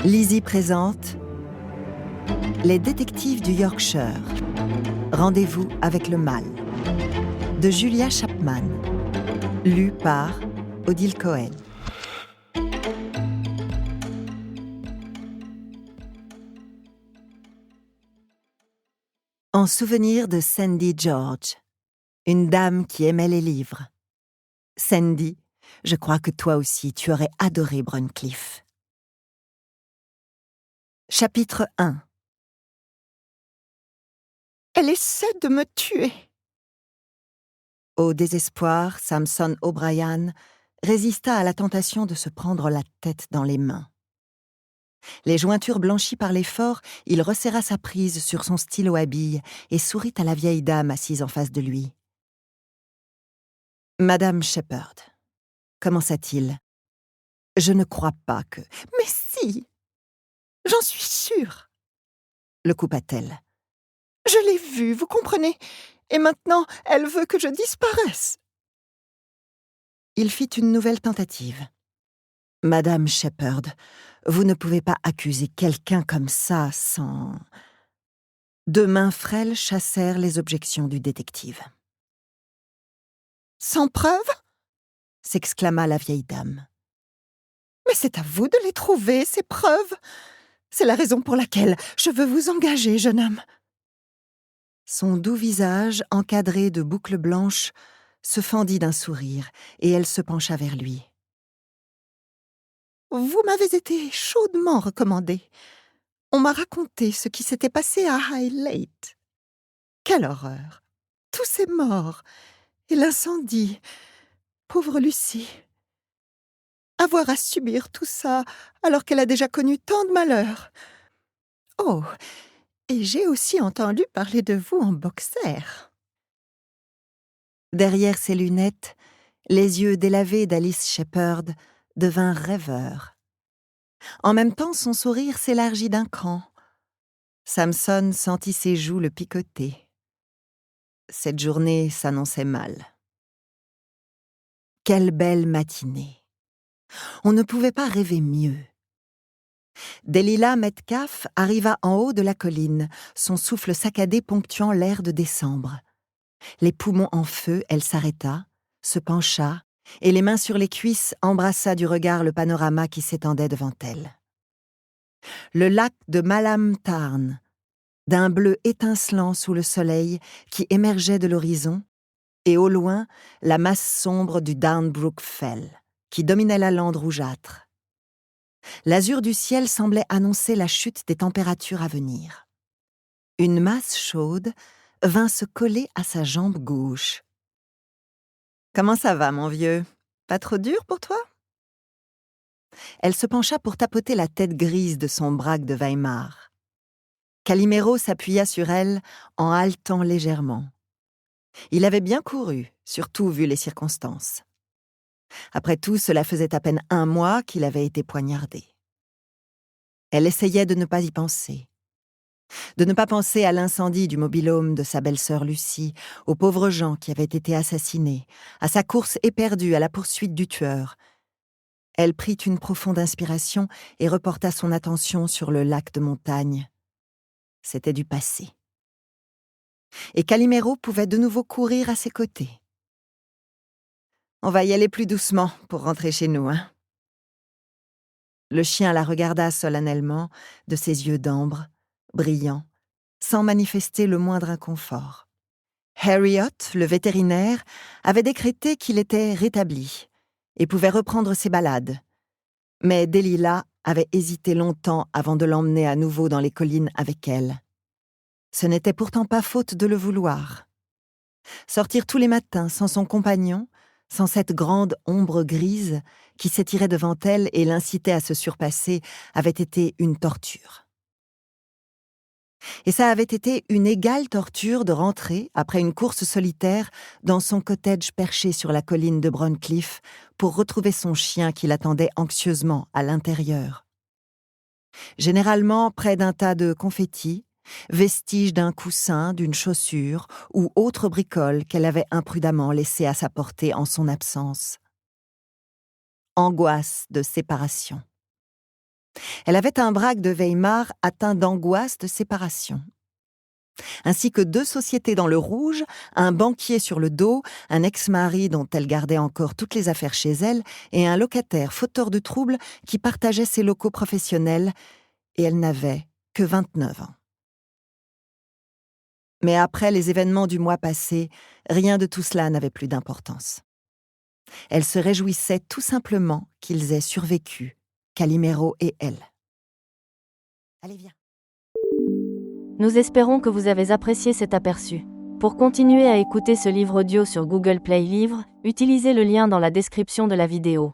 Lizzie présente Les détectives du Yorkshire. Rendez-vous avec le mal. De Julia Chapman. Lu par Odile Cohen. En souvenir de Sandy George, une dame qui aimait les livres. Sandy, je crois que toi aussi tu aurais adoré Broncliffe. Chapitre 1. Elle essaie de me tuer. Au désespoir, Samson O'Brien résista à la tentation de se prendre la tête dans les mains. Les jointures blanchies par l'effort, il resserra sa prise sur son stylo à billes et sourit à la vieille dame assise en face de lui. « Madame Shepherd, commença-t-il, je ne crois pas que... » « Mais si, j'en suis sûre. » le coupa-t-elle. « Je l'ai vue, vous comprenez? Et maintenant, elle veut que je disparaisse. » Il fit une nouvelle tentative. « Madame Shepherd, vous ne pouvez pas accuser quelqu'un comme ça sans... » Deux mains frêles chassèrent les objections du détective. « Sans preuve? » s'exclama la vieille dame. « Mais c'est à vous de les trouver, ces preuves. C'est la raison pour laquelle je veux vous engager, jeune homme. » Son doux visage, encadré de boucles blanches, se fendit d'un sourire, et elle se pencha vers lui. « Vous m'avez été chaudement recommandé. On m'a raconté ce qui s'était passé à Highgate. Quelle horreur! Tous ces morts, et l'incendie. Pauvre Lucie. Avoir à subir tout ça alors qu'elle a déjà connu tant de malheurs. Oh, et j'ai aussi entendu parler de vous en boxer. » Derrière ses lunettes, les yeux délavés d'Alice Shepherd devinrent rêveurs. En même temps, son sourire s'élargit d'un cran. Samson sentit ses joues le picoter. Cette journée s'annonçait mal. Quelle belle matinée! On ne pouvait pas rêver mieux. Delilah Metcalf arriva en haut de la colline, son souffle saccadé ponctuant l'air de décembre. Les poumons en feu, elle s'arrêta, se pencha, et les mains sur les cuisses embrassa du regard le panorama qui s'étendait devant elle. Le lac de Malham Tarn, d'un bleu étincelant sous le soleil qui émergeait de l'horizon, et au loin, la masse sombre du Downbrook Fell, qui dominait la lande rougeâtre. L'azur du ciel semblait annoncer la chute des températures à venir. Une masse chaude vint se coller à sa jambe gauche. « Comment ça va, mon vieux? Pas trop dur pour toi ?» Elle se pencha pour tapoter la tête grise de son braque de Weimar. Calimero s'appuya sur elle en haletant légèrement. Il avait bien couru, surtout vu les circonstances. Après tout, cela faisait à peine 1 mois qu'il avait été poignardé. Elle essayait de ne pas y penser. De ne pas penser à l'incendie du mobil-home de sa belle-sœur Lucie, aux pauvres gens qui avaient été assassinés, à sa course éperdue à la poursuite du tueur. Elle prit une profonde inspiration et reporta son attention sur le lac de montagne. C'était du passé. Et Calimero pouvait de nouveau courir à ses côtés. « On va y aller plus doucement pour rentrer chez nous, hein ?» Le chien la regarda solennellement, de ses yeux d'ambre, brillants, sans manifester le moindre inconfort. Harriot, le vétérinaire, avait décrété qu'il était rétabli et pouvait reprendre ses balades. Mais Delilah avait hésité longtemps avant de l'emmener à nouveau dans les collines avec elle. Ce n'était pourtant pas faute de le vouloir. Sortir tous les matins sans son compagnon, sans cette grande ombre grise qui s'étirait devant elle et l'incitait à se surpasser, avait été une torture. Et ça avait été une égale torture de rentrer, après une course solitaire, dans son cottage perché sur la colline de Broncliffe pour retrouver son chien qui l'attendait anxieusement à l'intérieur. Généralement près d'un tas de confettis, vestiges d'un coussin, d'une chaussure ou autre bricole qu'elle avait imprudemment laissée à sa portée en son absence. Angoisse de séparation. Elle avait un braque de Weimar atteint d'angoisse de séparation. Ainsi que 2 sociétés dans le rouge, un banquier sur le dos, un ex-mari dont elle gardait encore toutes les affaires chez elle, et un locataire fauteur de troubles qui partageait ses locaux professionnels, et elle n'avait que 29 ans. Mais après les événements du mois passé, rien de tout cela n'avait plus d'importance. Elle se réjouissait tout simplement qu'ils aient survécu, Calimero et elle. Allez, viens. Nous espérons que vous avez apprécié cet aperçu. Pour continuer à écouter ce livre audio sur Google Play Livres, utilisez le lien dans la description de la vidéo.